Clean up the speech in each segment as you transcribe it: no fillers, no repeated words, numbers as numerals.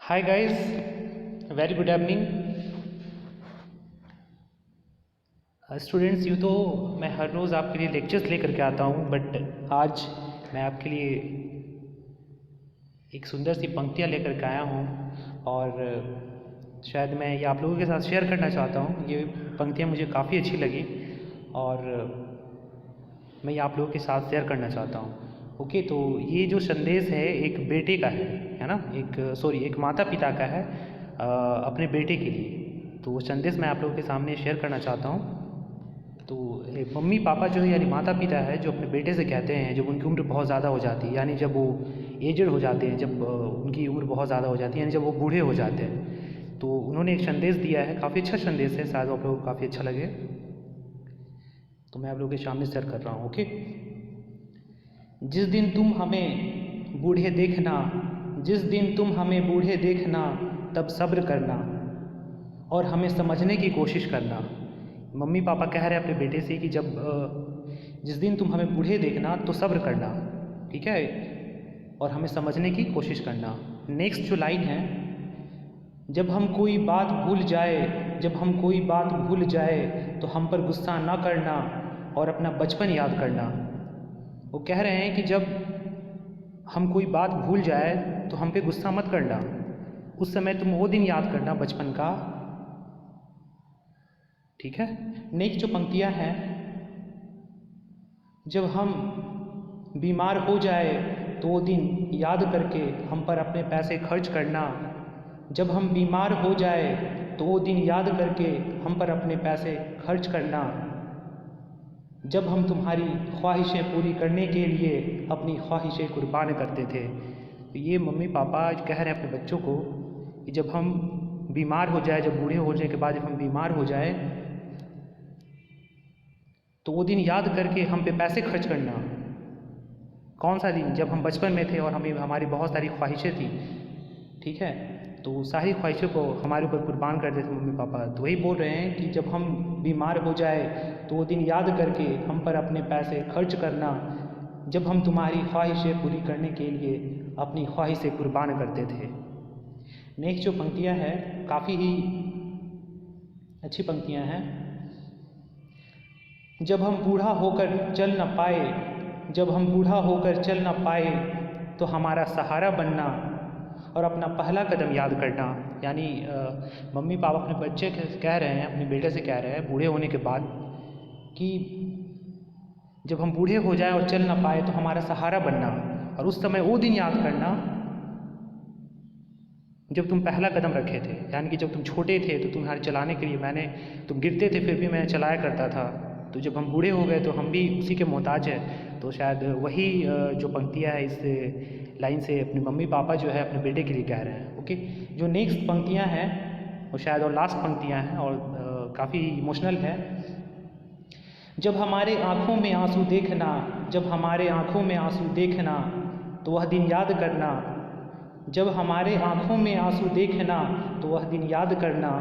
Hi guys, very good evening students. यूँ तो मैं हर रोज़ आपके लिए लेक्चर्स लेकर के आता हूँ, बट आज मैं आपके लिए एक सुंदर सी पंक्तियाँ लेकर के आया हूँ और शायद मैं ये आप लोगों के साथ शेयर करना चाहता हूँ। ये पंक्तियाँ मुझे काफ़ी अच्छी लगी और मैं ये आप लोगों के साथ शेयर करना चाहता हूँ। ओके, तो ये जो संदेश है एक बेटे का है ना, एक माता पिता का है अपने बेटे के लिए। तो वो संदेश मैं आप लोगों के सामने शेयर करना चाहता हूँ। तो मम्मी पापा जो है यानी माता पिता है जो अपने बेटे से कहते हैं जब उनकी उम्र बहुत ज़्यादा हो जाती है, यानी जब वो एजड हो जाते हैं, जब उनकी उम्र बहुत ज़्यादा हो जाती है, यानी जब वो बूढ़े हो जाते हैं, तो उन्होंने एक संदेश दिया है। काफ़ी अच्छा संदेश है, शायद आप लोगों को काफ़ी अच्छा लगे, तो मैं आप लोगों के सामने शेयर कर रहा हूँ। ओके, जिस दिन तुम हमें बूढ़े देखना, जिस दिन तुम हमें बूढ़े देखना, तब सब्र करना और हमें समझने की कोशिश करना। मम्मी पापा कह रहे हैं अपने बेटे से कि जिस दिन तुम हमें बूढ़े देखना तो सब्र करना, ठीक है, और हमें समझने की कोशिश करना। नेक्स्ट जो लाइन है, जब हम कोई बात भूल जाए, जब हम कोई बात भूल जाए तो हम पर गुस्सा ना करना और अपना बचपन याद करना। वो कह रहे हैं कि जब हम कोई बात भूल जाए तो हम पे गुस्सा मत करना, उस समय तुम वो दिन याद करना बचपन का, ठीक है। नेक्स्ट जो पंक्तियाँ हैं, जब हम बीमार हो जाए तो वो दिन याद करके हम पर अपने पैसे खर्च करना। जब हम बीमार हो जाए तो वो दिन याद करके हम पर अपने पैसे खर्च करना। जब हम तुम्हारी ख्वाहिशें पूरी करने के लिए अपनी ख्वाहिशें कुर्बान करते थे। तो ये मम्मी पापा आज कह रहे हैं अपने बच्चों को कि जब हम बीमार हो जाए, जब बूढ़े होने के बाद जब हम बीमार हो जाए तो वो दिन याद करके हम पे पैसे खर्च करना। कौन सा दिन? जब हम बचपन में थे और हमारी बहुत सारी ख्वाहिशें थी, ठीक है, तो सारी ख्वाहिशों को हमारे ऊपर कुर्बान कर देते मम्मी पापा। तो वही बोल रहे हैं कि जब हम बीमार हो जाए तो वो दिन याद करके हम पर अपने पैसे खर्च करना। जब हम तुम्हारी ख्वाहिशें पूरी करने के लिए अपनी ख्वाहिशें कुर्बान करते थे। नेक्स्ट जो पंक्तियाँ हैं काफ़ी ही अच्छी पंक्तियाँ हैं। जब हम बूढ़ा होकर चल न पाए, जब हम बूढ़ा होकर चल न पाए तो हमारा सहारा बनना और अपना पहला कदम याद करना। यानी मम्मी पापा अपने बच्चे कह रहे हैं, अपने बेटे से कह रहे हैं बूढ़े होने के बाद कि जब हम बूढ़े हो जाएं और चल ना पाए तो हमारा सहारा बनना, और उस समय वो दिन याद करना जब तुम पहला कदम रखे थे। यानी कि जब तुम छोटे थे तो तुम्हारे चलाने के लिए तुम गिरते थे फिर भी मैं चलाया करता था। तो जब हम बूढ़े हो गए तो हम भी उसी के मोहताज हैं। तो शायद वही जो पंक्तियाँ है इस लाइन से अपने मम्मी पापा जो है अपने बेटे के लिए कह रहे हैं। ओके, जो नेक्स्ट पंक्तियाँ हैं वो शायद और लास्ट पंक्तियाँ हैं और काफ़ी इमोशनल है। जब हमारे आँखों में आंसू देखना, जब हमारे आँखों में आंसू देखना तो वह दिन याद करना। जब हमारे आँखों में आंसू देखना तो वह दिन याद करना।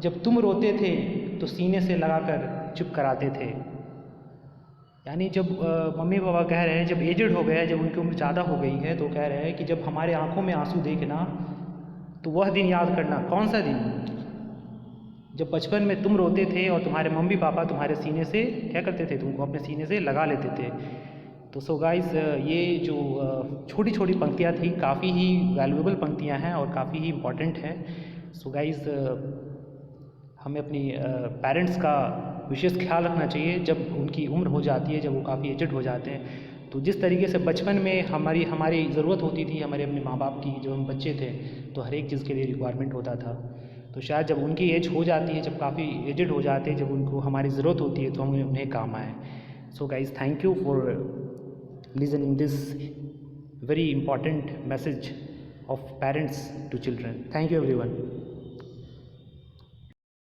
जब तुम रोते थे तो सीने से लगाकर चुप कराते थे। यानी जब मम्मी पापा कह रहे हैं जब एजड हो गए, जब उनकी उम्र ज़्यादा हो गई है, तो कह रहे हैं कि जब हमारे आँखों में आंसू देखना तो वह दिन याद करना। कौन सा दिन? जब बचपन में तुम रोते थे और तुम्हारे मम्मी पापा तुम्हारे सीने से क्या करते थे, तुमको अपने सीने से लगा लेते थे। तो सो गाइस, ये जो छोटी छोटी पंक्तियाँ थी काफ़ी ही वैल्यूएबल पंक्तियाँ हैं और काफ़ी ही इम्पॉर्टेंट हैं। सो गाइस, हमें अपनी पेरेंट्स का विशेष ख्याल रखना चाहिए जब उनकी उम्र हो जाती है, जब वो काफ़ी एजड हो जाते हैं। तो जिस तरीके से बचपन में हमारी ज़रूरत होती थी हमारे अपने माँ बाप की, जब हम बच्चे थे तो हर एक चीज़ के लिए रिक्वायरमेंट होता था। तो शायद जब उनकी एज हो जाती है, जब काफ़ी एजड हो जाते हैं, जब उनको हमारी ज़रूरत होती है तो हम उन्हें काम आए। So guys, thank you for listening this very important message of parents to children. Thank you everyone.